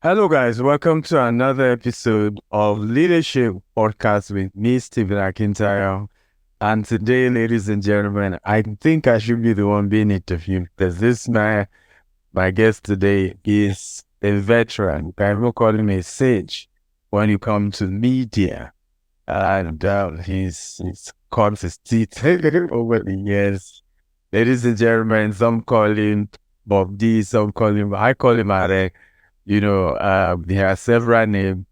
Hello, guys. Welcome to another episode of Leadership Podcast with me, Stephen Akintayo. And today, ladies and gentlemen, I think I should be the one being interviewed because my guest today, is a veteran. I will call him a sage when you come to media. And he's cut his teeth over the years. Ladies and gentlemen, some call him Bob D, I call him Aare. He has several names.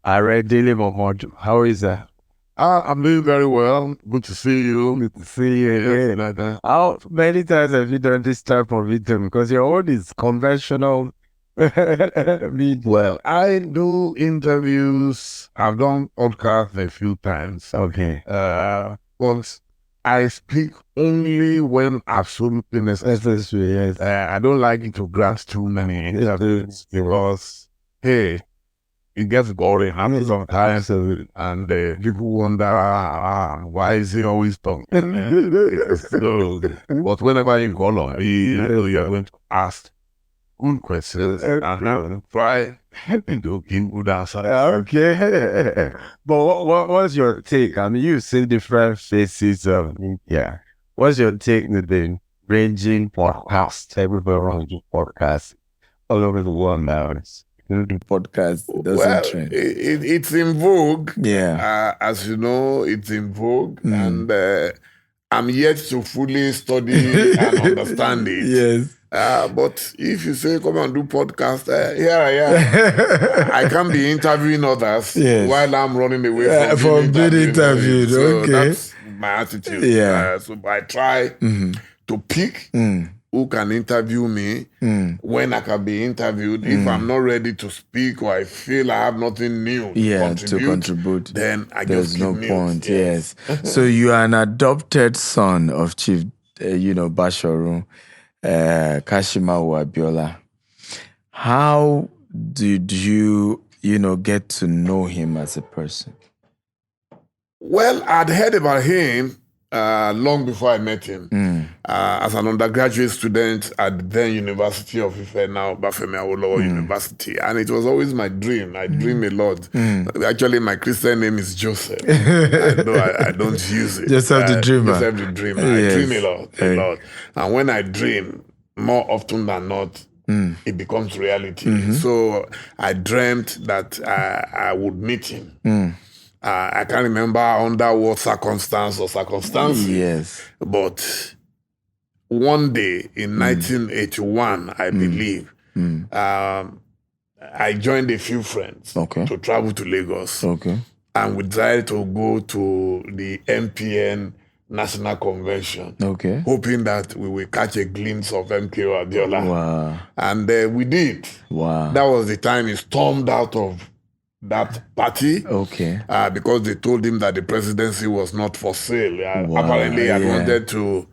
Aare Dele Momodu. How is that? I'm doing very well. Good to see you. Good to see you again. How many times have you done this type of interview? Because your own is conventional. Well, I do interviews. I've done podcasts a few times. Okay. But I speak only when absolutely necessary. Yes. I don't like to grasp too many interviews because, hey, it gets boring after some time, and people wonder why is he always talking. But whenever you call on me, you are going to ask good questions and try to give good answers. Okay. But what's your take? I mean, you've seen different faces of media. What's your take with the ranging podcast? Everybody around the podcast all over the world now. The podcast doesn't Well, trend. it's in vogue. Yeah. As you know, it's in vogue, and I'm yet to fully study and understand it. Yes. But if you say come and do podcast, here I am. I can't be interviewing others while I'm running away from being interviewed. So Okay. that's my attitude. Yeah. So I try to pick who can interview me, when I can be interviewed. If I'm not ready to speak or I feel I have nothing new to contribute, then I There's just no keep point. mute. Yes. So you are an adopted son of Chief, Basharu, Kashimawo Abiola. How did you, get to know him as a person? Well, I'd heard about him long before I met him. As an undergraduate student at the then University of Ife, now Bafemi Awolowo University. And it was always my dream. I dream a lot. Actually, my Christian name is Joseph. I don't use it. Joseph the Dreamer. Joseph the Dreamer. I dream a lot. And when I dream, more often than not, it becomes reality. So I dreamt that I would meet him. I can't remember under what circumstances. Yes. But one day in 1981, I believe, I joined a few friends to travel to Lagos. Okay. And we decided to go to the MPN National Convention. Okay. Hoping that we will catch a glimpse of MKO Abiola. Wow. And we did. Wow. That was the time he stormed out of that party. Okay. Because they told him that the presidency was not for sale. Apparently, he had wanted to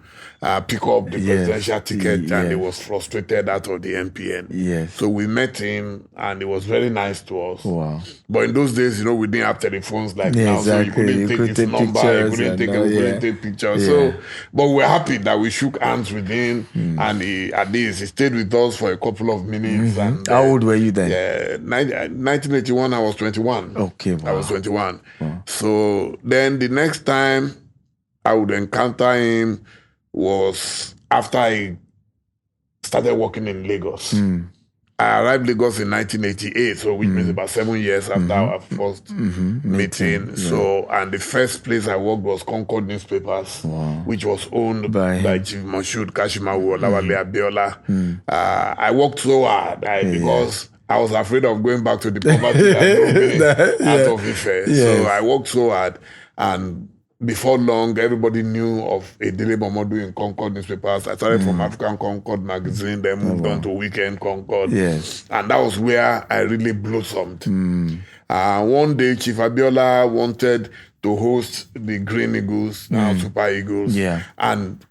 pick up the presidential ticket, and he was frustrated out of the MPN. Yes. So we met him, and he was very nice to us. Wow. But in those days, we didn't have telephones like now, so you couldn't take his number, you couldn't take pictures. So, but we're happy that we shook hands with him, and he stayed with us for a couple of minutes. And, how old were you then? 1981, I was 21. Okay, wow. I was 21. Wow. So then the next time I would encounter him was after I started working in Lagos. I arrived Lagos in 1988, so which means about 7 years after our first meeting. Yeah. So, and the first place I worked was Concord Newspapers, which was owned by Chief Moshood Kashimawo Abiola. I worked so hard because I was afraid of going back to the poverty that out of Ife. So I worked so hard, and before long, everybody knew of Aare Dele Momodu in Concord Newspapers. I started from African Concord magazine, then moved on to Weekend Concord. Yes. And that was where I really blossomed. One day, Chief Abiola wanted to host the Green Eagles, now Super Eagles. Yeah. And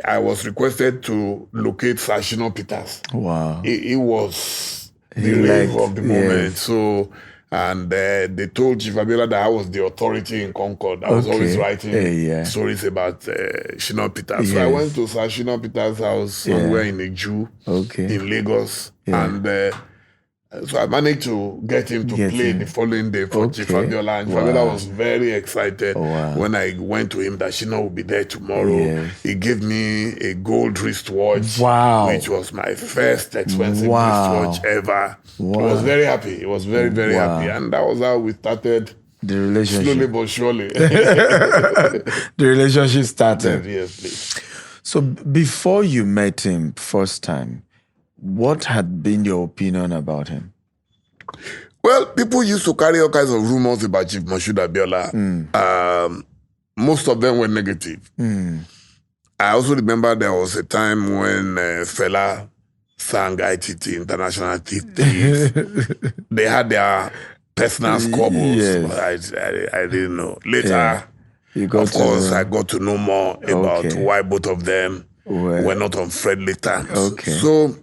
I was requested to locate Sir Shina Peters. Wow. He was the rave of the moment. So... And they told Chief Abiola that I was the authority in Concord. I was always writing stories about Shina Peters. So I went to Sir Shina Peters' house somewhere in Iju, in Lagos. And So I managed to get him to play the following day for Chief Abiola. And Abiola was very excited when I went to him that Shina will be there tomorrow. Yes. He gave me a gold wristwatch, which was my first expensive wristwatch ever. I was very happy. He was very, very happy. And that was how we started the relationship. Slowly but surely. The relationship started. Yes, please. So before you met him first time, what had been your opinion about him? Well, people used to carry all kinds of rumors about Chief Moshood Abiola. Most of them were negative. I also remember there was a time when Fela sang ITT, International Thieves. They had their personal squabbles. Yes. I didn't know. Later, of course, I got to know more about why both of them were not on friendly terms. So,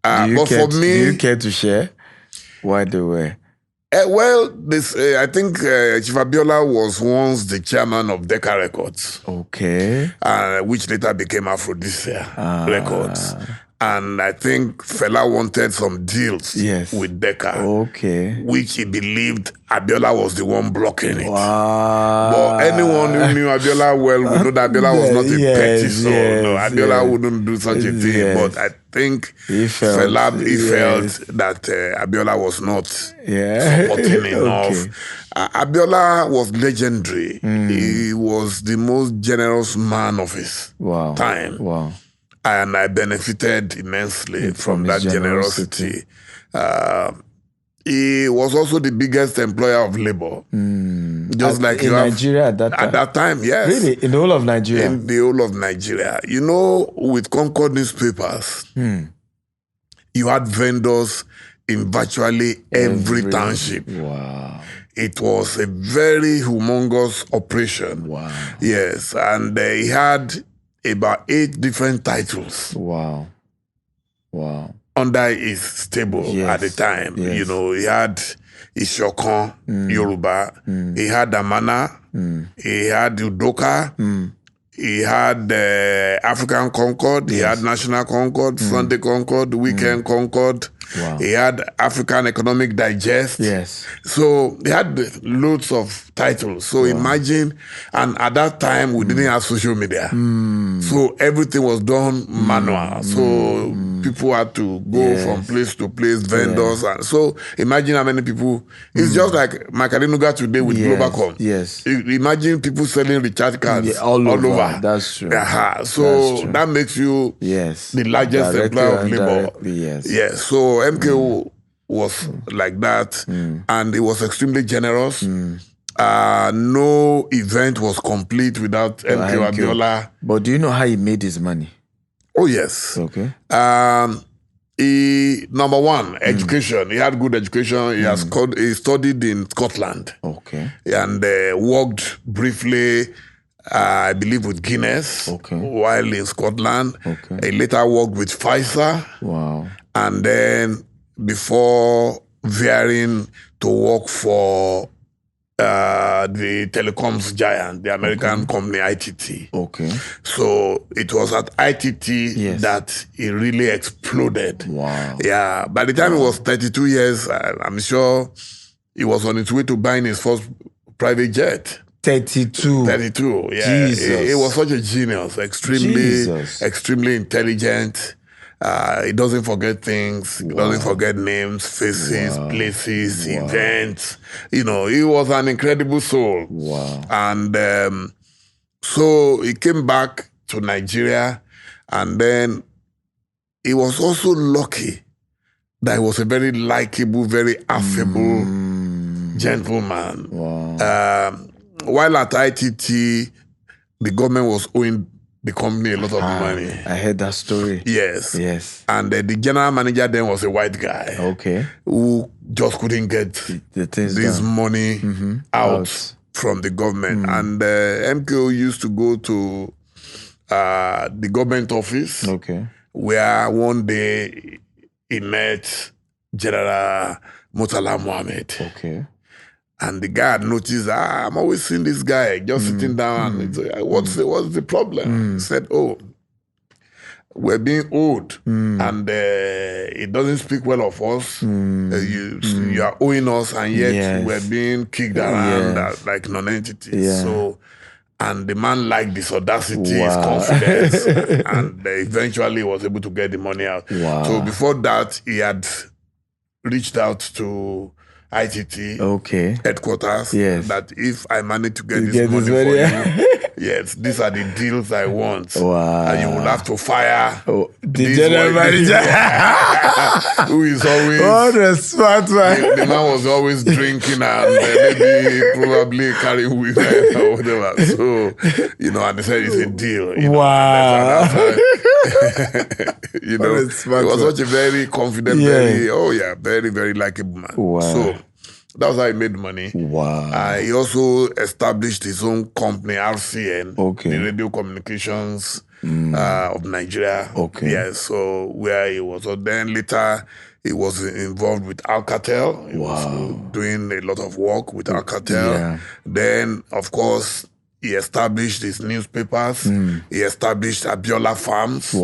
but for me... Do you care to share why they were? Well, I think Chief Abiola was once the chairman of Decca Records. Which later became Aphrodisia Records. And I think Fela wanted some deals with Decca, which he believed Abiola was the one blocking it. But anyone who knew Abiola well would know that Abiola was not a petty soul. No, Abiola wouldn't do such a thing. But I think Fela felt that Abiola was not supporting enough. Abiola was legendary. He was the most generous man of his time. And I benefited immensely from that generosity. He was also the biggest employer of labor. Just like in Nigeria at that time? At that time, yes. Really? In the whole of Nigeria? In the whole of Nigeria. You know, with Concord newspapers, you had vendors in virtually every township. It was a very humongous operation. Yes, and he had about 8 different titles. Under his stable at the time. You know, he had Ishokan, Yoruba. He had Amana. He had Udoka. He had African Concord. He had National Concord, Sunday Concord, Weekend Concord. He had African Economic Digest. So he had loads of titles. So imagine, and at that time we didn't have social media. So everything was done manual. So people had to go from place to place, vendors. And so imagine how many people. It's just like Makadenuga today with Globacom. Imagine people selling recharge cards all over. That's true. So that makes you the largest employer of labor. So MKO was like that, and it was extremely generous. No event was complete without MKO Abiola. But do you know how he made his money? Oh, yes. He, number one, education. He had good education. He studied in Scotland. And worked briefly, I believe, with Guinness while in Scotland. He later worked with Pfizer. And then before veering to work for the telecoms giant, the American company ITT. So it was at ITT that he really exploded. Yeah. By the time he was 32 years, I'm sure he was on his way to buying his first private jet. 32. Yeah. He was such a genius, extremely intelligent. He doesn't forget things. He doesn't forget names, faces, places, events. You know, he was an incredible soul. And so he came back to Nigeria, and then he was also lucky that he was a very likable, very affable gentleman. While at ITT, the government was owing the company a lot of money. I heard that story. Yes. And the general manager then was a white guy. Who just couldn't get this money out from the government. And MKO used to go to the government office, where one day he met General Murtala Mohammed. And the guy had noticed, I'm always seeing this guy just sitting down. And what's the problem? He said, were being owed, and it doesn't speak well of us. You are owing us, and yet we're being kicked around like non-entities. So, and the man liked this audacity, his confidence, and eventually was able to get the money out. So before that, he had reached out to ITT headquarters that if I manage to get this money for you, yes, these are the deals I want. And you will have to fire the general manager. Who is always the smart man. The man was always drinking and maybe probably carrying with or whatever. So, and they said it's a deal. You know, he was such a very confident, very, very likable man. So that was how he made money. He also established his own company, RCN, the Radio Communications of Nigeria. So where he was. So then later he was involved with Alcatel. He was doing a lot of work with Alcatel. Then, of course, he established his newspapers. He established Abiola Farms,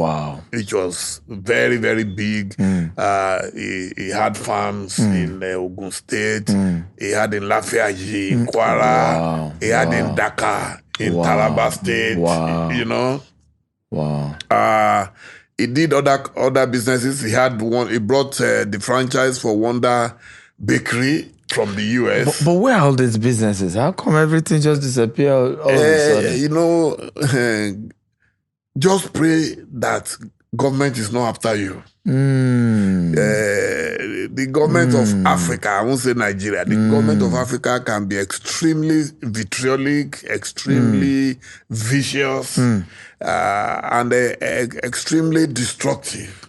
which was very, very big. He had farms in Ogun State. He had in Lafayette, in Kwara. He had in Dakar, in Taraba State. He did other businesses. He had one. He brought the franchise for Wonder Bakery from the US. But where are all these businesses? How come everything just disappeared all of a sudden? Just pray that government is not after you. The government of Africa, I won't say Nigeria, the government of Africa can be extremely vitriolic, extremely vicious, and extremely destructive.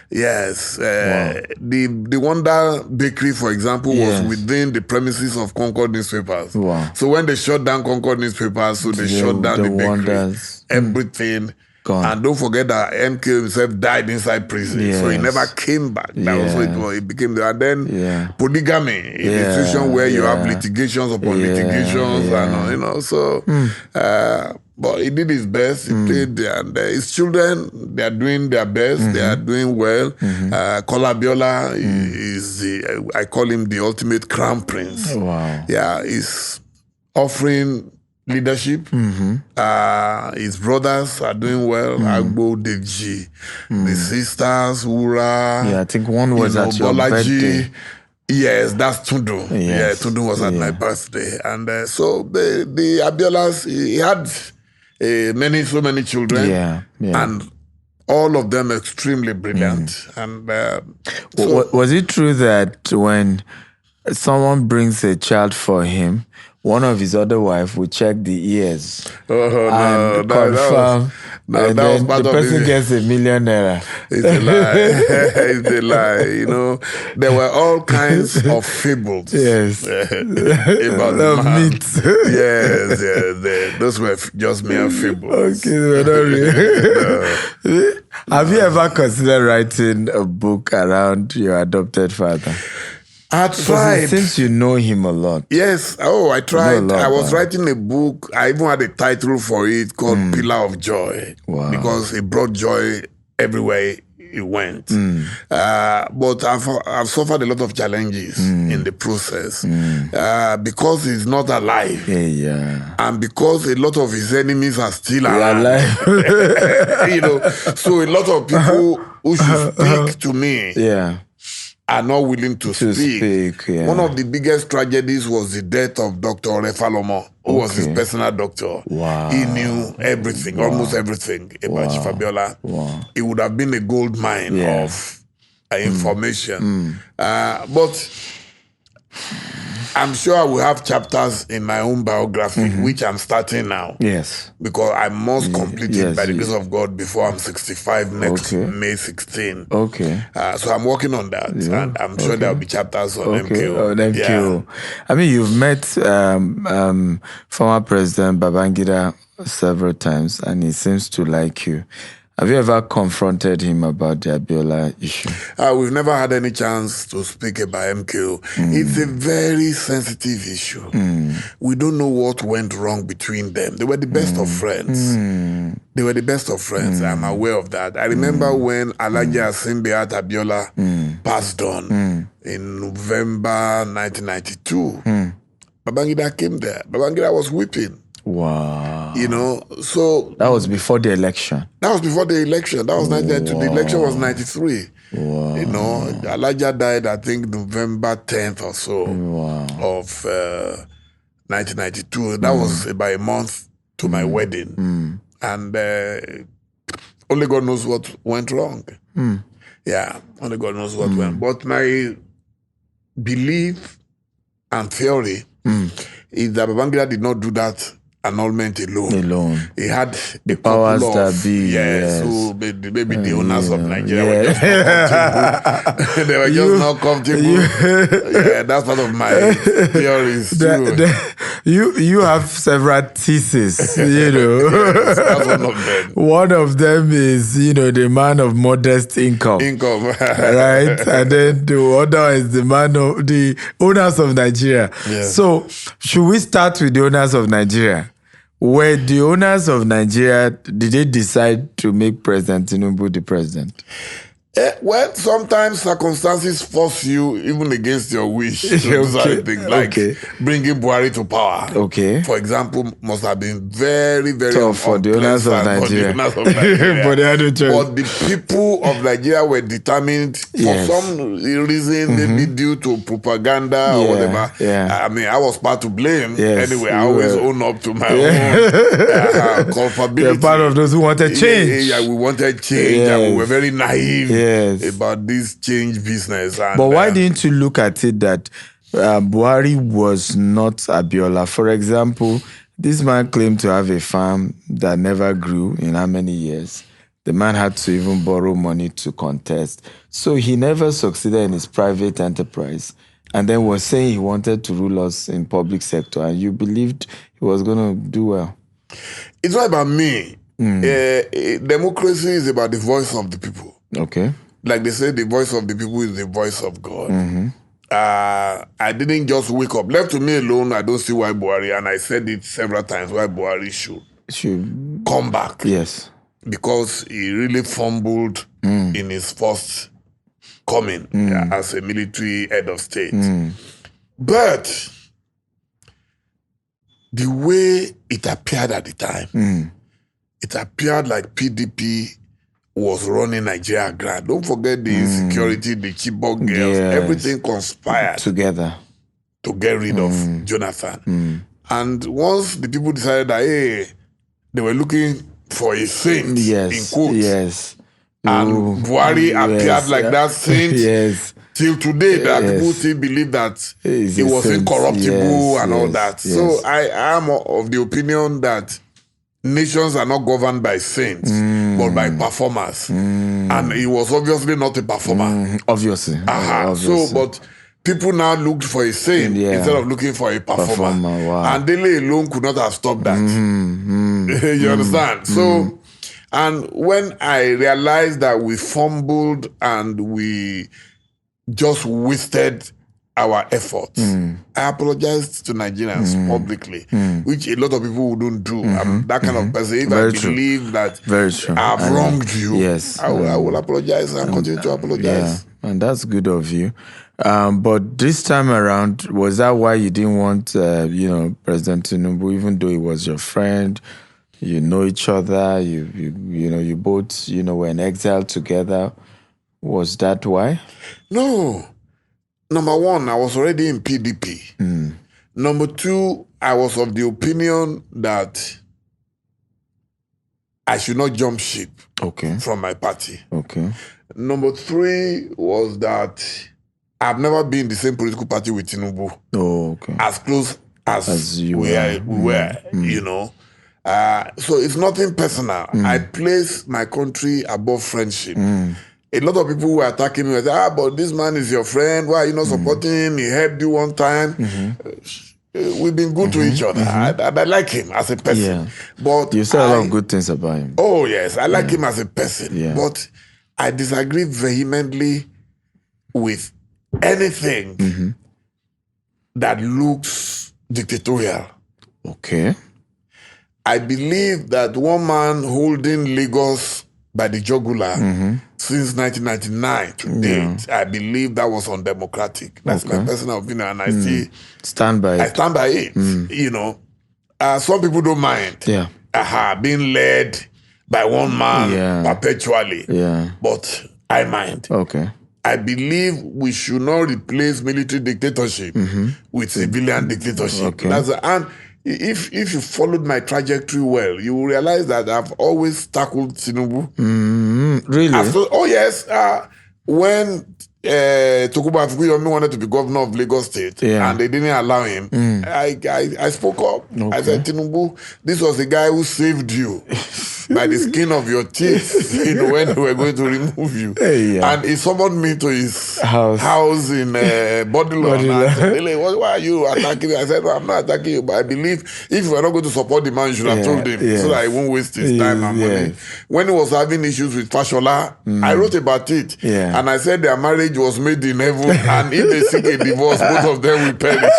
Yes. The Wonder Bakery, for example, was within the premises of Concord newspapers. So when they shut down Concord newspapers, so they shut down the bakery, everything. And don't forget that MK himself died inside prison, so he never came back. That was what it became. And then polygamy, in a situation where you have litigations upon litigations, and so. But he did his best. He played, and his children, they are doing their best. They are doing well. Kola Abiola is I call him the ultimate crown prince. Yeah, he's offering leadership. His brothers are doing well. Agbo, Deji, the sisters, Ura. I think one was at your birthday. Yes, that's Tundu. Tundu was at my birthday. And so the Abiolas, he had so many children. And all of them extremely brilliant. And was it true that when someone brings a child for him, one of his other wife would check the ears and confirm, and then the person gets $1 million. It's a lie. It's a lie. There were all kinds of fables. About the myths. Those were just mere fables. Okay, they were not real. Have you ever considered writing a book around your adopted father? I tried. Since you know him a lot. Yes. I tried. I was writing a book. I even had a title for it called Pillar of Joy. Because it brought joy everywhere he went. But I've suffered a lot of challenges in the process. Because he's not alive. And because a lot of his enemies are still alive. So a lot of people who should speak to me are not willing to speak. One of the biggest tragedies was the death of Dr. Orefalomo, who was his personal doctor. He knew everything, almost everything about Chief Abiola. It would have been a gold mine of information. But I'm sure I will have chapters in my own biography, which I'm starting now. Because I must complete it by the grace of God before I'm 65 next May 16. So I'm working on that, and I'm sure there'll be chapters on MKO. On MKO. I mean, you've met former President Babangida several times, and he seems to like you. Have you ever confronted him about the Abiola issue? We've never had any chance to speak about MKO. It's a very sensitive issue. We don't know what went wrong between them. They were the best of friends. They were the best of friends. I'm aware of that. I remember when Alhaji Asimbeat Abiola passed on in November 1992. Babangida came there. Babangida was weeping. Wow. You know, so... That was before the election. That was before the election. That was 1992. The election was 93. Wow. You know, Elijah died, I think, November 10th or so of 1992. That was about a month to my wedding. And only God knows what went wrong. Yeah, only God knows what went. But my belief and theory is that Babangida did not do that annulment alone. He had the powers couple that of, be. Yes. so maybe the owners of Nigeria were just not comfortable. They were just not comfortable. Yeah, that's part of my theories too. You have several theses, you know. Yes, that's one of them. One of them is, you know, the man of modest income. Right? And then the other is the man of the owners of Nigeria. Yeah. So should we start with the owners of Nigeria? Were the owners of Nigeria, did they decide to make President Tinubu the president? Well, sometimes circumstances force you, even against your wish, to do something like bringing Buhari to power. Okay. For example, must have been very, very tough for the owners of Nigeria. But they had no choice. But the people of Nigeria were determined for some reason, maybe due to propaganda or whatever. Yeah. I mean, I was part to blame. Yes, anyway, I always own up to my own culpability. You're part of those who wanted change. Yeah, we wanted change and we were very naive. About this change business. And, but why didn't you look at it that Buhari was not Abiola? For example, this man claimed to have a farm that never grew in how many years? The man had to even borrow money to contest. So he never succeeded in his private enterprise. And then was saying he wanted to rule us in public sector. And you believed he was going to do well. It's not about me. Democracy is about the voice of the people. Okay. Like they say, the voice of the people is the voice of God. I didn't just wake up. Left to me alone, I don't see why Buhari, and I said it several times, why Buhari should come back. Yes. Because he really fumbled in his first coming as a military head of state. But the way it appeared at the time, it appeared like PDP was running Nigeria grand. Don't forget the insecurity, the Chibok girls, everything conspired together to get rid of Jonathan. And once the people decided that, hey, they were looking for a saint, in quotes. And Buhari appeared like that saint. Till today, that people still believe that he was incorruptible and all that. So I am of the opinion that nations are not governed by saints, but by performers. And he was obviously not a performer. Obviously. So, but people now looked for a saint instead of looking for a performer. And Dele alone could not have stopped that. You understand? So, and when I realized that we fumbled and we just wasted our efforts, I apologized to Nigerians publicly, which a lot of people wouldn't do. I'm that kind of person. If I believe that I've wronged you, I will apologize and continue to apologize. Yeah, and that's good of you. But this time around, was that why you didn't want, President Tinubu, even though he was your friend, you know each other, you both, were in exile together? Was that why? No. Number one, I was already in PDP. Number two, I was of the opinion that I should not jump ship from my party. Number three was that I've never been in the same political party with Tinubu. As close as we were, So it's nothing personal. I place my country above friendship. A lot of people were attacking me and say, but this man is your friend. Why are you not supporting him? He helped you one time. we've been good to each other. I like him as a person. Yeah. But You said a lot of good things about him. Oh, yes. I like him as a person. Yeah. But I disagree vehemently with anything that looks dictatorial. Okay. I believe that one man holding Lagos by the jugular since 1999 to date, I believe that was undemocratic. That's my personal opinion, and I still stand by it. I stand by it. You know, some people don't mind. Yeah. Being led by one man perpetually. Yeah. But I mind. Okay. I believe we should not replace military dictatorship with civilian dictatorship. Okay. And if you followed my trajectory well, you will realize that I've always tackled Tinubu. Really? Oh yes. When Tokubo Afikuyomi wanted to be governor of Lagos State, and they didn't allow him, I spoke up. Okay. I said, Tinubu, this was the guy who saved you by the skin of your teeth, when they were going to remove you. And he summoned me to his house in Bodilon. I said, why are you attacking me? I said, I'm not attacking you, but I believe if you were not going to support the man, you should have told him so that he won't waste his time and money. When he was having issues with Fashola, I wrote about it. And I said their marriage was made in heaven, and if they seek a divorce, both of them will perish.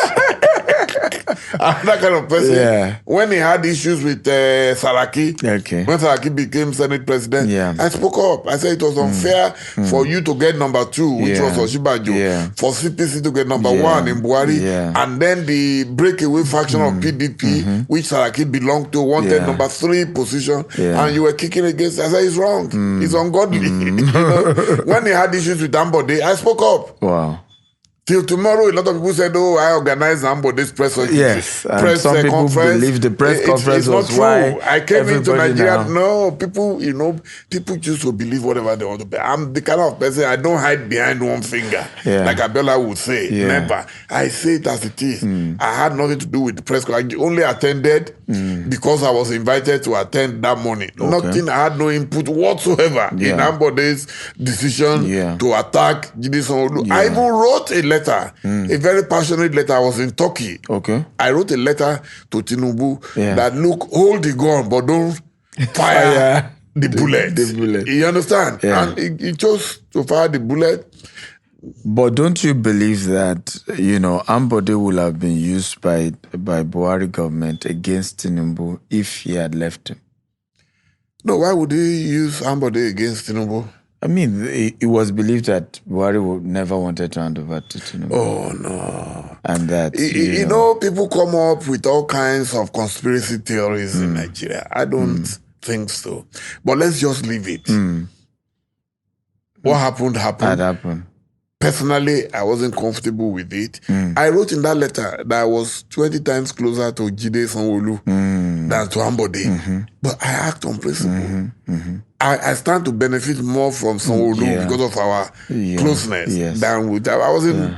I'm that kind of person. When he had issues with Saraki, when Saraki became Senate president, I spoke up. I said it was unfair for you to get number 2, which was Oshibajo, for CPC to get number 1 in Buhari, and then the breakaway faction of PDP, which Saraki belonged to, wanted number 3 position, and you were kicking against. I said it's wrong. It's ungodly. You know? When he had issues with Ambode, I spoke up. Wow. Till tomorrow, a lot of people said, "Oh, I organized Ambode's press press some people conference." believe the press conference it's was not true. why I came into Nigeria. Now. No, people, people choose to believe whatever they want to be. I'm the kind of person I don't hide behind one finger, like Abiola would say. Never. I say it as it is. I had nothing to do with the press conference. I only attended because I was invited to attend that morning. Nothing. I had no input whatsoever in Ambode's decision to attack Jide Sanwo-Olu. I even wrote a letter, a very passionate letter. I was in Turkey. Okay. I wrote a letter to Tinubu that, look, hold the gun, but don't fire the bullet. The bullet. You understand? And he chose to fire the bullet. But don't you believe that, Ambode would have been used by Buhari government against Tinubu if he had left him? No, why would he use Ambode against Tinubu? I mean, it was believed that Buhari would never wanted to hand over to Tinubu. Oh, no. And that, you know, people come up with all kinds of conspiracy theories in Nigeria. I don't think so. But let's just leave it. What happened. That happened. Personally, I wasn't comfortable with it. I wrote in that letter that I was 20 times closer to Jide Sanwo-Olu than to Ambode. But I act on principle. I stand to benefit more from Sanwo-Olu because of our closeness than with... I wasn't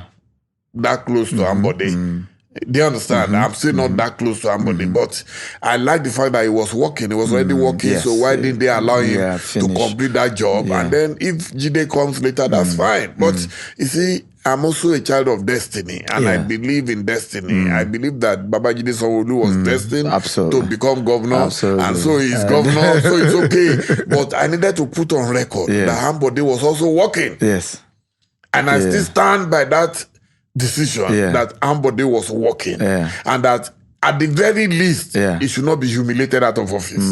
that close to Ambode. Do you understand? I'm still not that close to Ambode, but I like the fact that he was working. He was already working, so why didn't they allow him to complete that job? And then if Jide comes later, that's fine. But you see, I'm also a child of destiny, and I believe in destiny. I believe that Babajide Sanwo-Olu was destined to become governor, and so he's governor, so it's okay. But I needed to put on record that Ambode was also working. Yes. And I still stand by that decision that Ambode was working, and that at the very least he should not be humiliated out of office,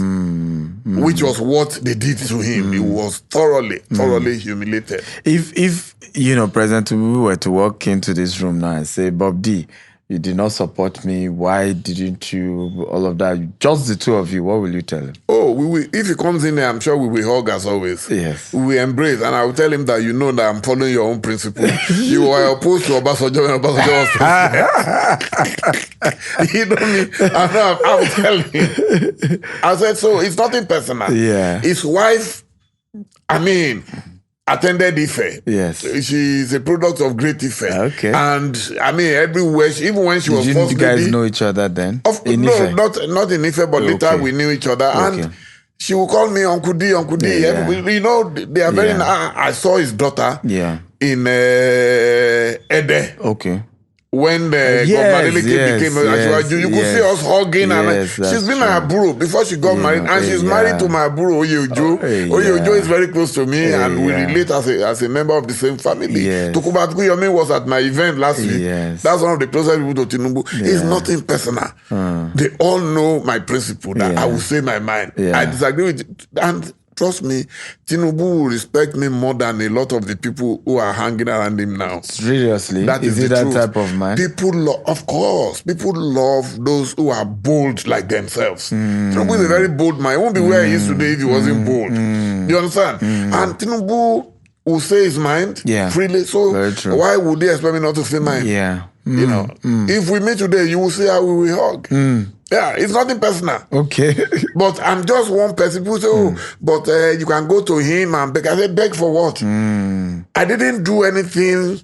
which was what they did to him. He was thoroughly humiliated. If President Tinubu were to walk into this room now and say, Bob D, you did not support me, why didn't you, all of that, just the two of you, what will you tell him? Oh, we will, if he comes in there, I'm sure we will hug as always. Yes. We will embrace, and I will tell him that that I'm following your own principle. You are opposed to Obasanjo when Obasanjo was president. You know me? I'm telling him. I said, so it's nothing personal. Yeah. His wife, attended Ife. Yes. She's a product of great Ife. Okay. And everywhere, even when she was first lady. Did you guys know each other then? No, not in Ife, but later we knew each other. Okay. And she would call me Uncle D, Uncle D. Yeah. They are very... I saw his daughter in Ede. Okay. when the Yes, Governor yes, became yes, you could see yes. us hugging Yes, and she's that's been my true. Aburo before she got married, and she's married to my Aburo Oyeojo. Oyeojo is very close to me, and we relate as a member of the same family. Yes. Tokunbo Yomi was at my event last week. Yes. That's one of the closest people to Tinubu. It's nothing personal. They all know my principle that I will say my mind. I disagree with it, and trust me, Tinubu will respect me more than a lot of the people who are hanging around him now. Seriously? That is the he that truth. type of man? Of course, people love those who are bold like themselves. Tinubu is a very bold man. He won't be where he is today if he wasn't bold. You understand? And Tinubu will say his mind freely. So why would they expect me not to say mine? Yeah. You know, if we meet today, you will see how we will hug. Yeah, it's nothing personal. Okay. But I'm just one person. People say, but you can go to him and beg. I said, beg for what? I didn't do anything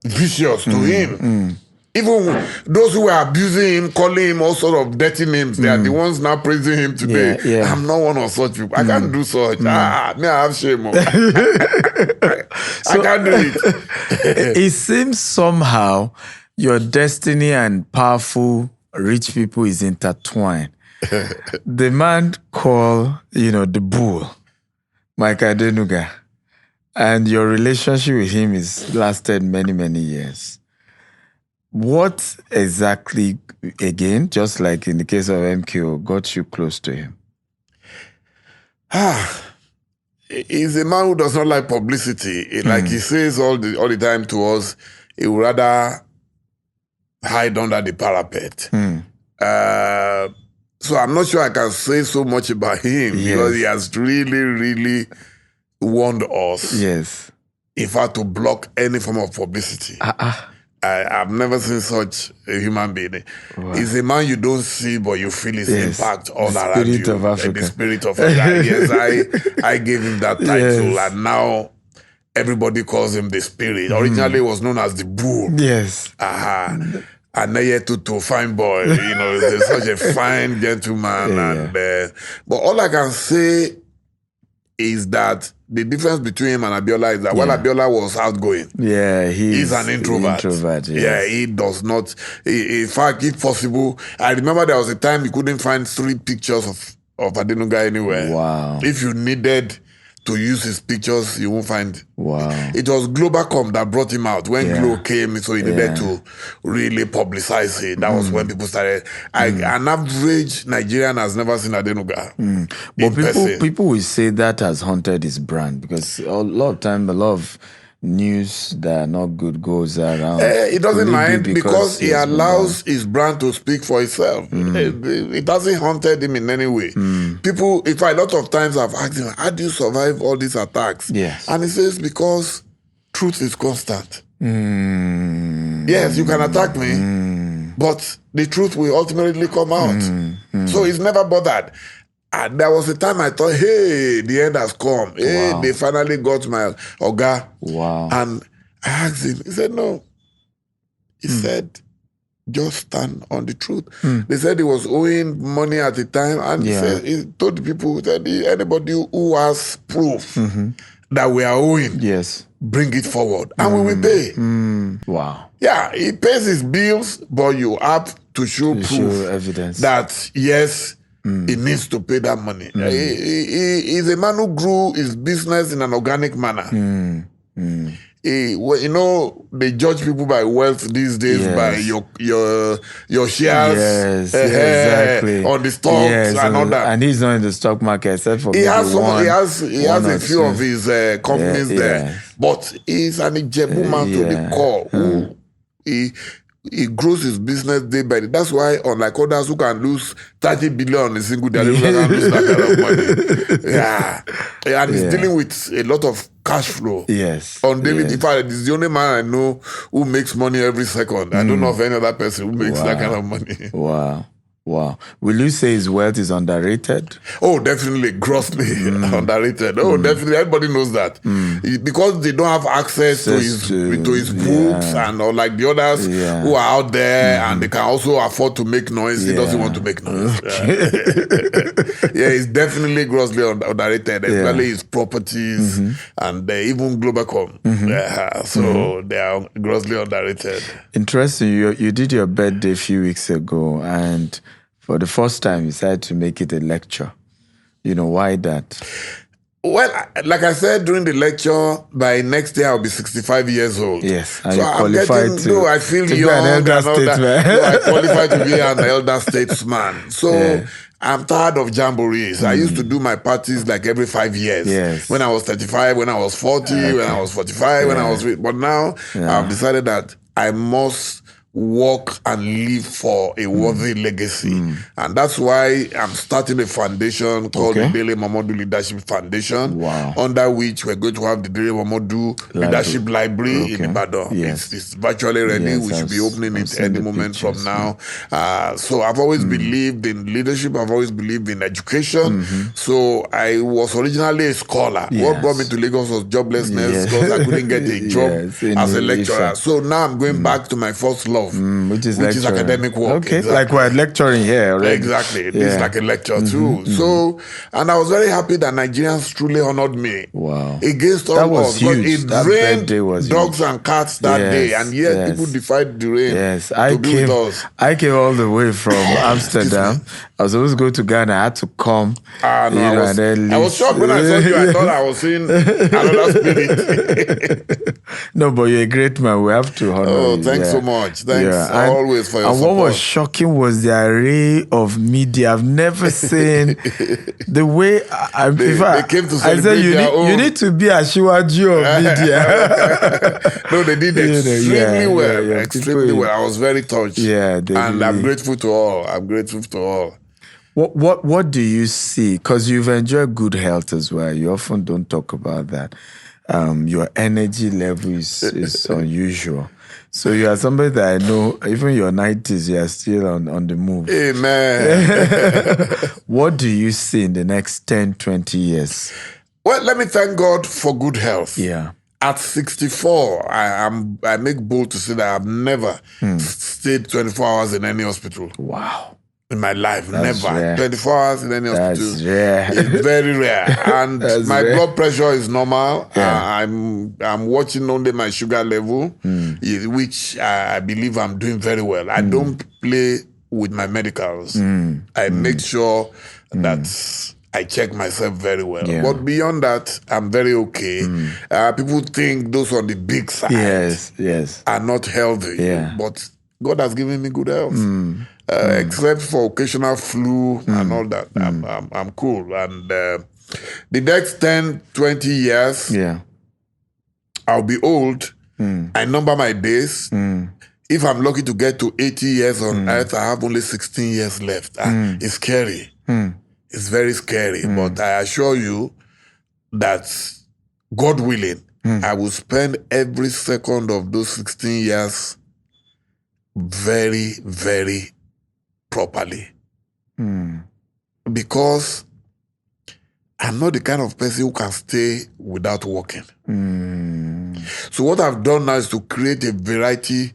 vicious to him. Even those who are abusing him, calling him all sort of dirty names, they are the ones now praising him today. Yeah. I'm not one of such people. I can't do such. Me, I have shame. I can't do it. It seems somehow your destiny and powerful rich people is intertwined. The man called, the bull, Mike Adenuga, and your relationship with him is lasted many, many years. What exactly, again, just like in the case of MKO, got you close to him? He's a man who does not like publicity. Like he says all the time to us, he would rather hide under the parapet. So I'm not sure I can say so much about him because he has really, really warned us. Yes. In fact, to block any form of publicity. I've never seen such a human being. Wow. He's a man you don't see, but you feel his impact all around you. Of Africa. The spirit of Africa. Yes, I gave him that title, and now everybody calls him the spirit. Originally, he was known as the bull. Yes. Aneye Tutu, fine boy. He's such a fine gentleman. But all I can say is that the difference between him and Abiola is that while Abiola was outgoing, he's an introvert. He does not. In fact, if possible, I remember there was a time you couldn't find 3 pictures of Adenuga anywhere. Wow. If you needed to use his pictures, you won't find. Wow. It was Globacom that brought him out. When Glo came, so he needed to really publicize it. That was when people started. An average Nigerian has never seen Adenuga. But people will say that has haunted his brand because a lot of time, a lot of news that are not good goes around. He doesn't mind because he allows his brand to speak for itself. It doesn't haunted him in any way. People, in fact, a lot of times I've asked him, how do you survive all these attacks? Yes. And he says, because truth is constant. Yes, you can attack me, but the truth will ultimately come out. So he's never bothered. And there was a time I thought, hey, the end has come. Hey, they finally got my Oga. Wow. And I asked him, he said, no. He said, just stand on the truth. They said he was owing money at the time. And he told the people, he said, anybody who has proof that we are owing, bring it forward. And we will pay. Wow. Yeah, he pays his bills, but you have to show proof evidence that, yes, he needs to pay that money. He's a man who grew his business in an organic manner. They judge people by wealth these days by your shares exactly. on the stocks and all that. And he's not in the stock market except for he has a few of his companies there. But he's an Ijebu man to the core who he grows his business day by day. That's why, unlike others who can lose 30 billion on a single day, they can lose that kind of money. And he's dealing with a lot of cash flow. On daily. In fact, he's the only man I know who makes money every second. I don't know of any other person who makes that kind of money. Wow. Wow. Will you say his wealth is underrated? Oh, definitely, grossly underrated. Oh, definitely, everybody knows that. Because they don't have access to his books and or like the others who are out there and they can also afford to make noise. He doesn't want to make noise. Yeah, it's definitely grossly underrated, especially his properties and even Globacom. So they are grossly underrated. Interesting. You did your birthday a few weeks ago, and for the first time, you decided to make it a lecture. Why that? Well, like I said during the lecture, by next year I'll be 65 years old. Yes, and so you I'm qualify getting, to, I feel to young be an elder and all that. statesman. So I qualify to be an elder statesman. So I'm tired of jamborees. I used to do my parties like every 5 years. Yes. When I was 35, when I was 40, when I was 45, when I was... But now I've decided that I must work and live for a worthy legacy. And that's why I'm starting a foundation called the Dele Momodu Leadership Foundation, under which we're going to have the Dele Momodu Leadership Library in Ibadan. Yes. It's virtually ready. We should be opening it any moment from now. So I've always believed in leadership. I've always believed in education. So I was originally a scholar. What brought me to Lagos was joblessness because I couldn't get a job as a lecturer. So now I'm going back to my first love. Which is academic work. Okay, like we're lecturing here already. Exactly. It's like a lecture too. So, and I was very happy that Nigerians truly honored me. Wow. Against all that was odds. Huge. It That rained birthday was dogs huge. and cats that day, and yet people defied the rain to be with us. I came all the way from Amsterdam. I was supposed to go to Ghana. I had to come. I was shocked when I saw you. I thought I was seeing another spirit. No, but you're a great man. We have to honor you. Oh, thanks so much. Thanks always for your support. And what was shocking was the array of media. I've never seen the way they came to celebrate their own. You need to be a Shiwaju of media. No, they did extremely well. Extremely well. I was very touched. Yeah, and I'm grateful to all. I'm grateful to all. What do you see? Because you've enjoyed good health as well. You often don't talk about that. Your energy level is unusual. So you are somebody that I know, even your 90s, you are still on the move. Amen. What do you see in the next 10, 20 years? Well, let me thank God for good health. Yeah. At 64, I make bold to say that I've never stayed 24 hours in any hospital. Wow. In my life, That's never. Rare. 24 hours in any hospital. That's rare. It's very rare. And my blood pressure is normal. Yeah. I'm watching only my sugar level, which I believe I'm doing very well. I don't play with my medicals. I make sure that I check myself very well. Yeah. But beyond that, I'm very okay. People think those on the big side are not healthy. Yeah. But God has given me good health. Except for occasional flu and all that. I'm cool. And the next 10, 20 years, I'll be old. I number my days. If I'm lucky to get to 80 years on earth, I have only 16 years left. It's scary. It's very scary. But I assure you that, God willing, I will spend every second of those 16 years very, very properly. Because I'm not the kind of person who can stay without working. So what I've done now is to create a variety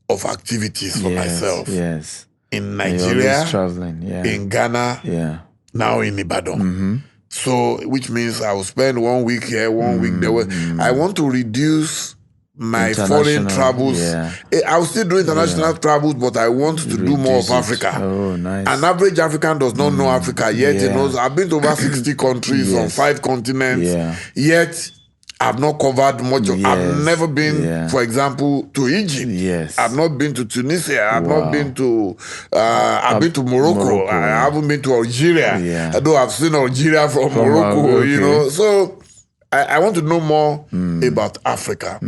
of activities for myself. Yes. In Nigeria, traveling, in Ghana, now in Ibadan. So, which means I will spend 1 week here, 1 week there. I want to reduce my foreign travels. I will still do international travels, but I want to do more of Africa. Oh, nice. An average African does not know Africa, yet he knows. I've been to over 60 countries on 5 continents, yet I've not covered much. I've never been, for example, to Egypt. I've not been to Tunisia. I've not been to, I've been to Morocco. I haven't been to Algeria. Although I've seen Algeria from Morocco, you know. So I want to know more about Africa.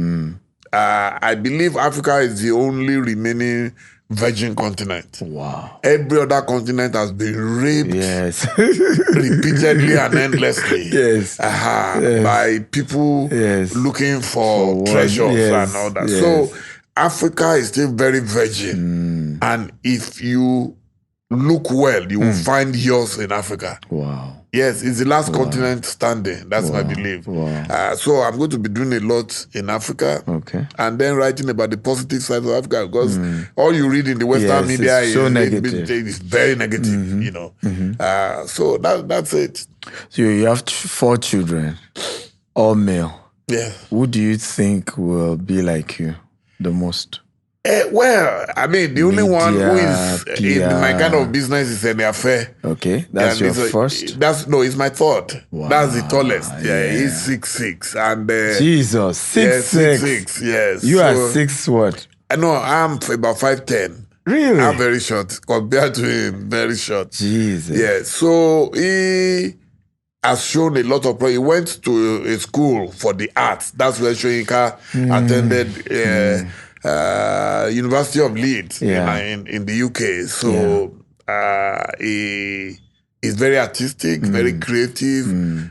I believe Africa is the only remaining virgin continent. Wow. Every other continent has been raped repeatedly and endlessly by people looking for treasures and all that. So Africa is still very virgin. And if you look well, you will find yours in Africa. Wow. Yes, it's the last continent standing. That's my belief. Wow. So I'm going to be doing a lot in Africa. Okay. And then writing about the positive side of Africa, because all you read in the Western media it's so negative. It's very negative, you know. So that's it. So you have 4 children, all male. Yeah. Who do you think will be like you the most? Well, I mean, the only one who is in my kind of PR. business is an affair. Okay, that's your first. It's my third. Wow, That's the tallest. Yeah, yeah. he's 6'6", and Jesus, 6'6". 6'6". Yes, You are 6 what? No, I'm about 5'10". Really? I'm very short compared to him. Very short. Jesus. Yeah. So he has shown a lot of. He went to a school for the arts. That's where Shoyinka attended. University of Leeds in the UK. So he is very artistic, very creative.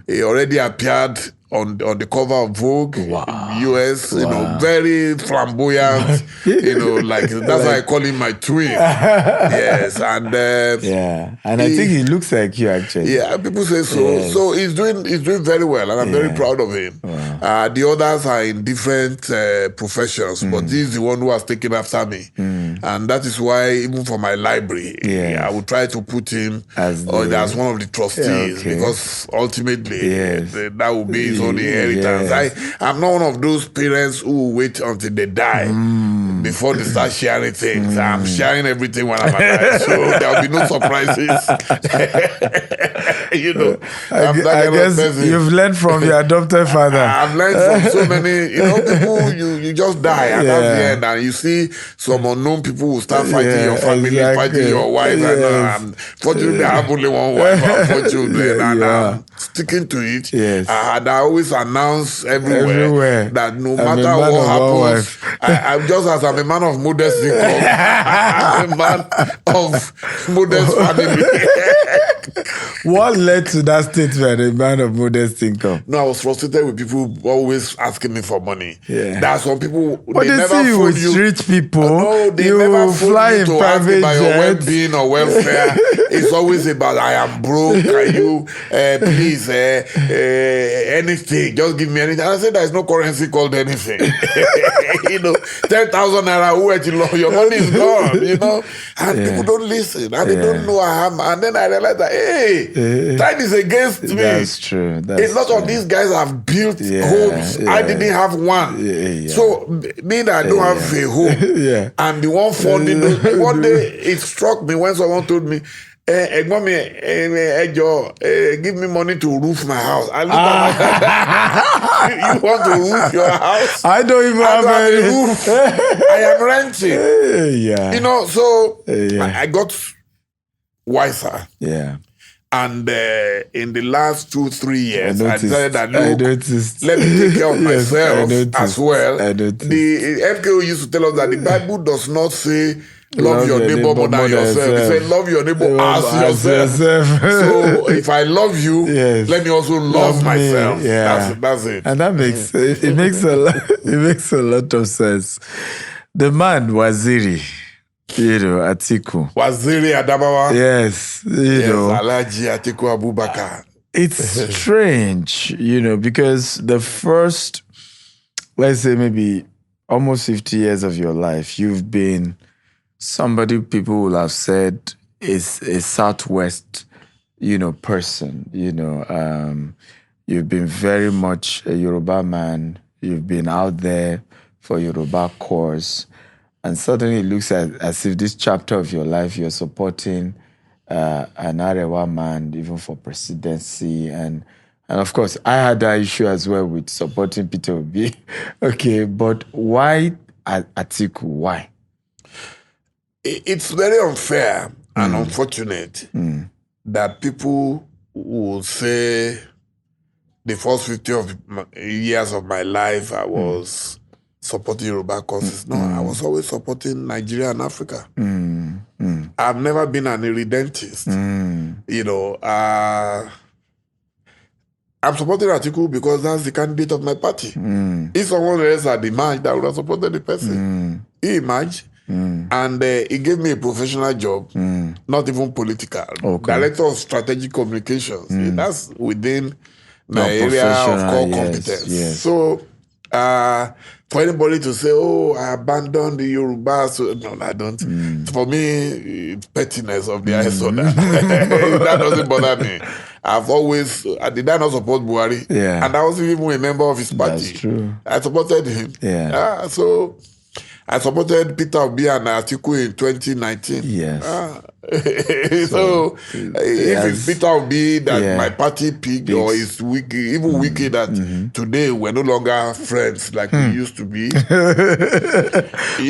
He already appeared on the cover of Vogue in the US, you know, very flamboyant, you know, like that's why I call him my twin. Yes, and and I think he looks like you actually. Yeah, people say so. Yes. So he's doing very well, and I'm very proud of him. Wow. The others are in different professions, but he's the one who has taken after me, and that is why even for my library, I would try to put him as one of the trustees because ultimately that will be his own inheritance. I'm not one of those parents who wait until they die before they start sharing things. I'm sharing everything when I'm alive, so there'll be no surprises. You know, I guess you've learned from your adopted father. I've learned from so many, you know, people, you just die, and that's the end. And you see some unknown people who start fighting your family, fighting your wife. And fortunately, I have only one wife and 4 children, and I'm sticking to it. And I always announce everywhere that no matter what happens, I'm just as I'm a man of modest income, I'm a man of modest family. What led to that statement, a man of modest income? No, I was frustrated with people always asking me for money. There are some people, but they never see you phone with rich people. No, they you never phone fly you in to ask private about your jet. well-being or welfare. It's always about, I am broke. Can you please anything? Just give me anything. I said, there is no currency called anything. You know, 10,000 naira. Your money is gone. You know, and people don't listen, and they don't know I am. And then I realized that time is against me. That's true. A lot of these guys have built homes. I didn't have one. So me that I don't have a home, and the one funding. One day it struck me when someone told me, give me money to roof my house. I look at you want to roof your house? I don't even have a roof. I am renting. You know, so I got wiser. And in the last 2-3 years, I decided that, look, let me take care of myself as well. The FKO used to tell us that the Bible does not say, love your neighbor more than yourself. He said, love your neighbor as yourself. So if I love you, let me also love myself. That's it. And that makes it makes a lot. It makes a lot of sense. The man Waziri, you know, Atiku. Waziri Adamawa. Yes, you know, Alhaji Atiku Abubakar. It's strange, you know, because the first, let's say maybe almost 50 years of your life, you've been somebody people will have said is a Southwest, you know, person. You know, you've been very much a Yoruba man. You've been out there for Yoruba cause. And suddenly it looks as if this chapter of your life, you're supporting an Arewa man, even for presidency. And of course, I had that issue as well with supporting Peter Obi. Okay, but why Atiku? Why? It's very unfair and unfortunate that people will say the first 50 years of my life I was supporting Yoruba causes. No, I was always supporting Nigeria and Africa. I've never been an irredentist. You know, I'm supporting Atiku because that's the candidate of my party. If someone else had emerged, I would have supported the person. He emerged. And he gave me a professional job, not even political. Director of Strategic Communications. That's within my area of core competence. Yes. So, for anybody to say, "Oh, I abandoned the Yoruba," so no, I don't. For me, it's pettiness of the ISODA. That doesn't bother me. I've always, did I not support Buhari? Yeah. And I was even a member of his party. That's true. I supported him. Yeah. So I supported Peter Obi and Atiku in 2019. Yes. So if it's Peter Obi that my party picked, or is Wiki, even Wiki that today we're no longer friends like we used to be.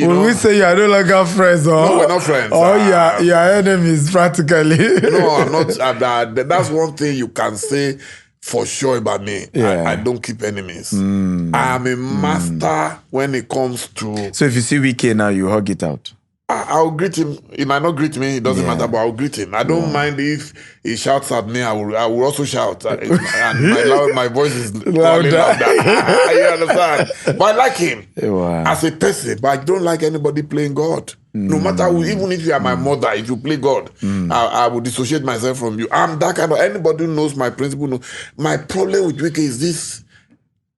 When we say you are no longer friends, no, we're not friends. Or your enemies practically. No, I'm not. That's one thing you can say for sure about me. I don't keep enemies. I am a master when it comes to. So if you see Wike now, you hug it out. I'll greet him. He might not greet me. It doesn't matter, but I'll greet him. I don't mind if he shouts at me. I will also shout. And my voice is louder. You understand? But I like him as a person. But I don't like anybody playing God. No matter who, even if you are my mother, if you play God, I will dissociate myself from you. I'm that kind of. Anybody who knows my principle knows. My problem with Wike is this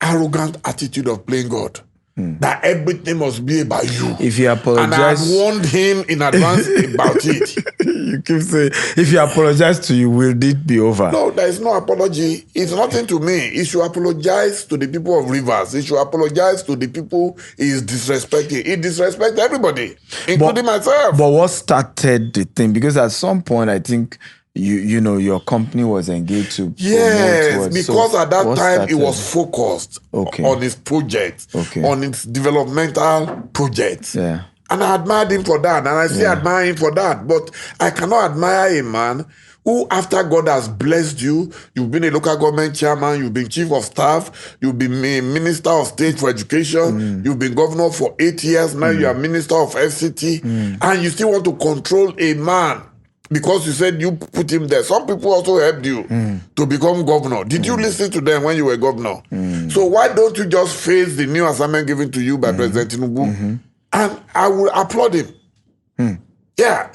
arrogant attitude of playing God. That everything must be about you. If you apologize, and I have warned him in advance about it. You keep saying, if you apologize to you, will it be over? No, there is no apology. It's nothing to me. He should apologize to the people of Rivers. He should apologize to the people he is disrespecting. He disrespects everybody, including myself. But what started the thing? Because at some point, I think you know your company was engaged to because at that time it was focused on his project, on its developmental project. Yeah. And I admired him for that, and I still admire him for that. But I cannot admire a man who, after God has blessed you, you've been a local government chairman, you've been chief of staff, you've been minister of state for education, you've been governor for 8 years, now you are minister of FCT, and you still want to control a man because you said you put him there. Some people also helped you to become governor. Did you listen to them when you were governor? So why don't you just face the new assignment given to you by President Tinubu? And I will applaud him. Yeah.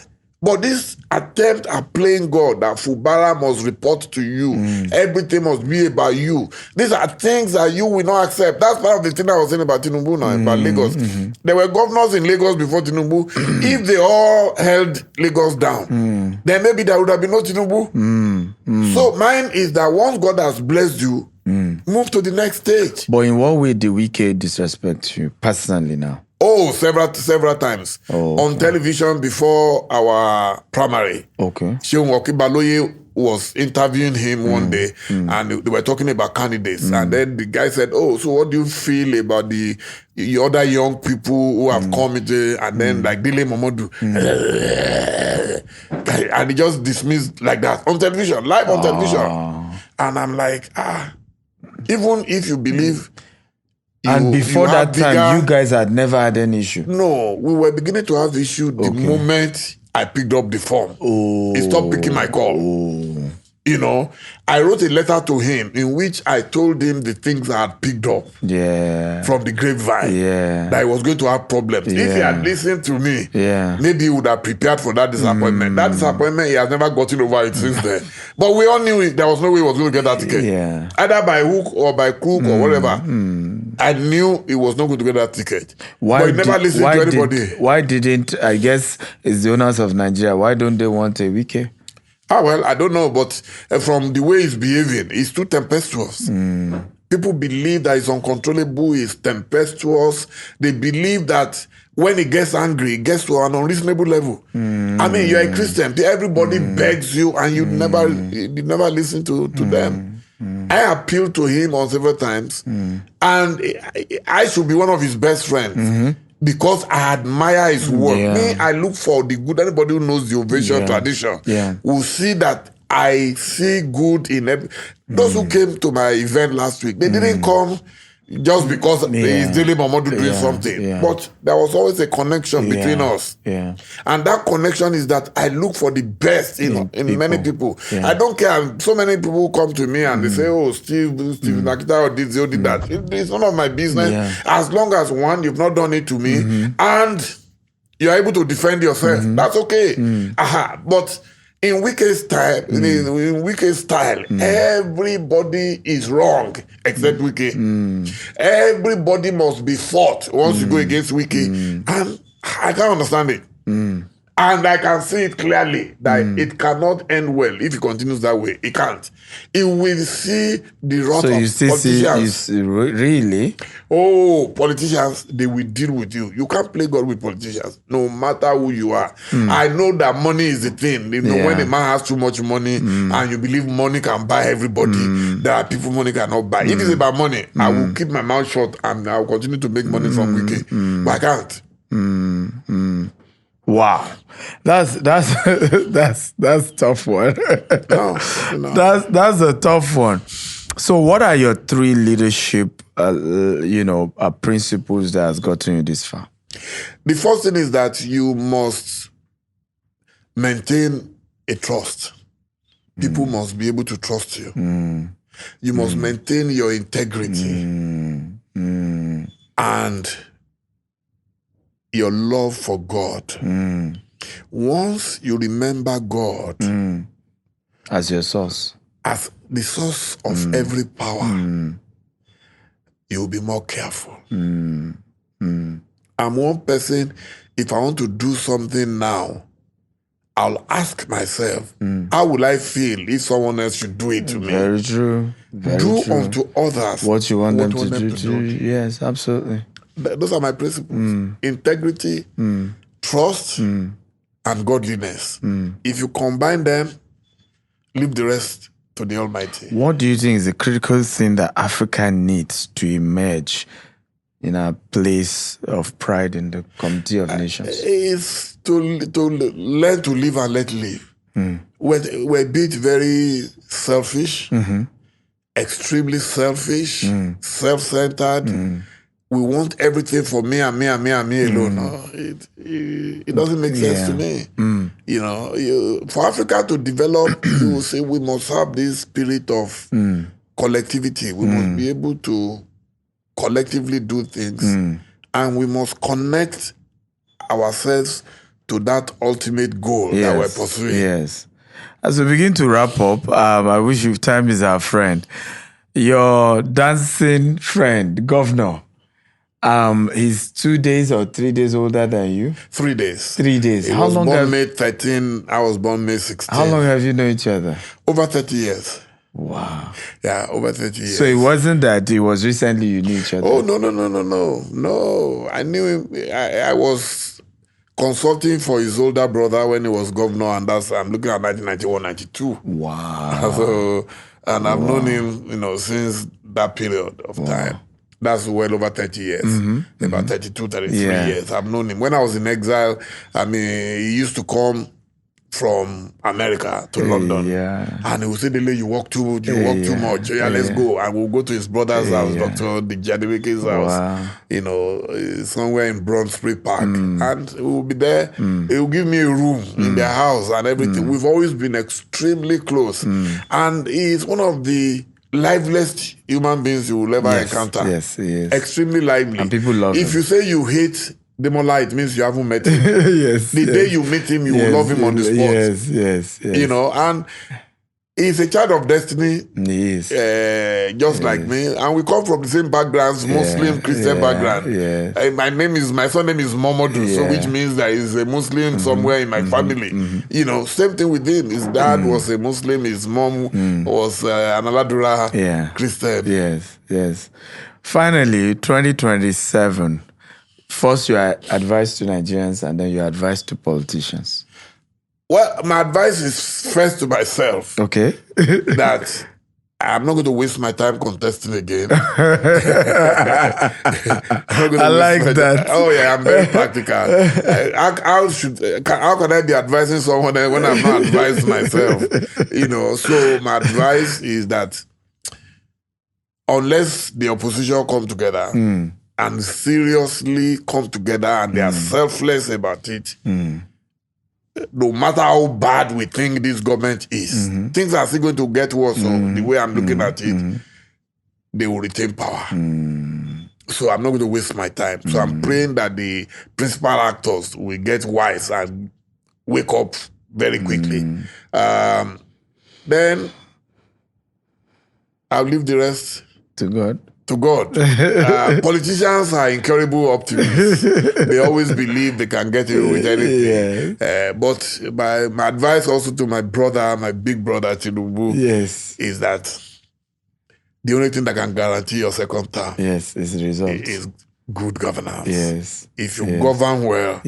But this attempt at playing God, that Fubara must report to you, everything must be about you. These are things that you will not accept. That's part of the thing I was saying about Tinubu now, about Lagos. There were governors in Lagos before Tinubu. If they all held Lagos down, then maybe there would have been no Tinubu. So mine is that once God has blessed you, move to the next stage. But in what way did Wike disrespect you personally now? Oh, several times. On television before our primary. Okay. Seun Okibaloye was interviewing him one day, and they were talking about candidates. And then the guy said, "Oh, so what do you feel about the other young people who have come into," and then like Dele Momodu. And he just dismissed like that on television, live on television. And I'm like, even if you believe. And before that time, you guys had never had any issue? No, we were beginning to have issue the moment I picked up the phone. He stopped picking my call. You know, I wrote a letter to him in which I told him the things I had picked up from the grapevine, that he was going to have problems. If he had listened to me, maybe he would have prepared for that disappointment. That disappointment, he has never gotten over it since then. But we all knew there was no way he was going to get that ticket. Either by hook or by crook or whatever. I knew he was not going to get that ticket. But he never listened to anybody. Why didn't, I guess, it's the owners of Nigeria, why don't they want a Wike? Well, I don't know, but from the way he's behaving, he's too tempestuous. People believe that he's uncontrollable, he's tempestuous. They believe that when he gets angry, he gets to an unreasonable level. I mean, you're a Christian. Everybody begs you, and you never listen to them. I appealed to him on several times, and I should be one of his best friends. Because I admire his work. Me, I look for the good. Anybody who knows the Ovation tradition will see that I see good in every. Those who came to my event last week, they didn't come just because it's Dele Momodu doing something. But there was always a connection between us. And that connection is that I look for the best in many people. I don't care. So many people come to me and they say, "Oh, Stephen Akintayo did that." It's none of my business. As long as one, you've not done it to me, and you're able to defend yourself. That's okay. But in wicked style, in wicked style, everybody is wrong except Wike. Everybody must be fought once you go against Wike. And I can't understand it. And I can see it clearly that it cannot end well if it continues that way. It can't. It will see the wrath of politicians. Really? Oh, politicians, they will deal with you. You can't play God with politicians, no matter who you are. I know that money is the thing. You know, when a man has too much money and you believe money can buy everybody, there are people money cannot buy. If it's about money, I will keep my mouth shut and I will continue to make money from Wike. But I can't. Wow, that's tough one. No. That's a tough one. So, what are your 3 leadership, principles that has gotten you this far? The first thing is that you must maintain a trust. People must be able to trust you. You must maintain your integrity and your love for God. Once you remember God as your source, as the source of every power, you'll be more careful. I'm one person, if I want to do something now, I'll ask myself, how will I feel if someone else should do it to me? Very true. Do unto others what you want them to do. Yes, absolutely. Those are my principles. Integrity, trust, and godliness. If you combine them, leave the rest to the Almighty. What do you think is the critical thing that Africa needs to emerge in a place of pride in the community of nations? Is to learn to live and let live. We're a bit very selfish, extremely selfish, self-centered. We want everything for me and me and me and me alone. No, it doesn't make sense to me. You know, for Africa to develop, you will say we must have this spirit of collectivity. We must be able to collectively do things, and we must connect ourselves to that ultimate goal that we're pursuing. Yes. As we begin to wrap up, I wish you time is our friend. Your dancing friend, Governor. He's 2 days or 3 days older than you? 3 days. 3 days. He was born May 13. I was born May 16. How long have you known each other? Over 30 years. Wow. Yeah, over 30 years. So it wasn't that it was recently you knew each other? Oh, no. No. I knew him. I was consulting for his older brother when he was governor, and I'm looking at 1991, 92. Wow. So, and I've known him, since that period of time. That's well over 30 years, about 32, 33 years. I've known him. When I was in exile, he used to come from America to London. And he would say, Dele, you walk too much. Let's go. And we'll go to his brother's house, Dr. Dijadiweke's house, somewhere in Brunsbury Park. And we will be there. He will give me a room in their house and everything. We've always been extremely close. And he's one of the liveliest human beings you will ever encounter. Yes, he is. Extremely lively. And people love him. If you say you hate Demola, it means you haven't met him. The day you meet him, you will love him on the spot. Yes. And he's a child of destiny. He is. Just like me. And we come from the same backgrounds, Muslim, Christian background. My surname is Momodu, so which means that he's a Muslim somewhere in my family. Same thing with him. His dad was a Muslim, his mom was an Aladura Christian. Yes. Finally, 2027. First, your advice to Nigerians, and then your advice to politicians. Well, my advice is first to myself. Okay. That I'm not going to waste my time contesting again. I like that. Oh yeah, I'm very practical. How can I be advising someone when I'm not advised myself? So my advice is that unless the opposition come together and seriously come together and they are selfless about it, no matter how bad we think this government is, things are still going to get worse. So the way I'm looking at it, they will retain power. So I'm not going to waste my time. So I'm praying that the principal actors will get wise and wake up very quickly. Then I'll leave the rest to God. To God. Politicians are incurable optimists. They always believe they can get away with anything. But my advice also to my brother, my big brother Tinubu, is that the only thing that can guarantee your second term is the result. Is good governance. Yes. If you govern well,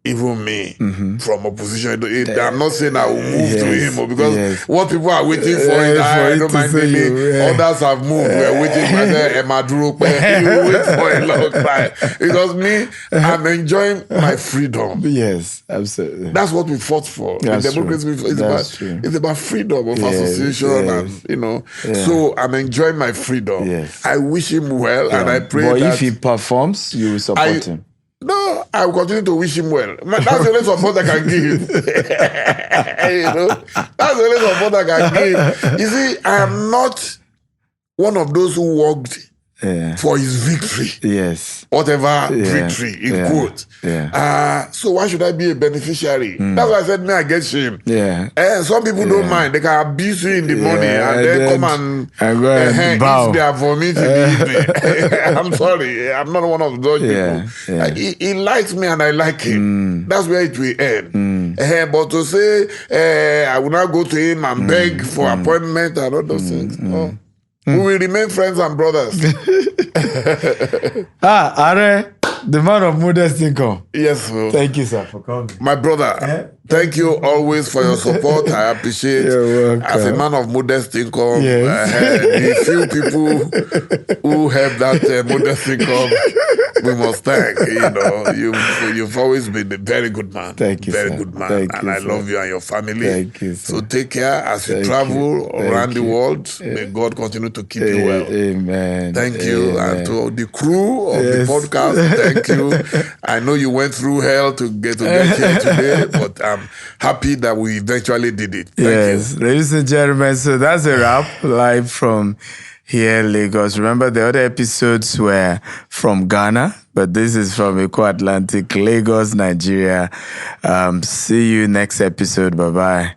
even me from opposition, I'm not saying I will move to him because what people are waiting for is I don't mind me. Others have moved. We're waiting for Maduro. You will wait for a long time because me, I'm enjoying my freedom. Yes, absolutely. That's what we fought for. That's democracy it's about freedom of association and So I'm enjoying my freedom. I wish him well and I pray but that if he performs, you will support him. No, I will continue to wish him well. That's the only support I can give. That's the only support I can give. You see, I am not one of those who worked for his victory. Yes. Whatever victory, in quote. So why should I be a beneficiary? That's why I said, I get shame. Some people don't mind. They can abuse you in the morning and then come and bow. eat their vomit in the evening. I'm sorry. I'm not one of those people. He likes me and I like him. That's where it will end. But to say, I will not go to him and beg for appointment and all those things. No. We will remain friends and brothers. Aare, the man of modest income. Yes, sir. Thank you, sir, for coming. My brother, thank you always for your support. I appreciate. You're welcome. As a man of modest income, the few people who have that modest income, we must thank. You've always been a very good man. Thank you, very sir. good man, Thank and you, I sir. love you and your family. Thank you, sir. So take care as you travel around the world. May God continue to keep you well. Amen. Thank you, and to the crew of the podcast, thank you. I know you went through hell to get here today, but I'm happy that we eventually did it. Thank you. Ladies and gentlemen, so that's a wrap live from here in Lagos. Remember, the other episodes were from Ghana, but this is from Eco Atlantic, Lagos, Nigeria. See you next episode. Bye-bye.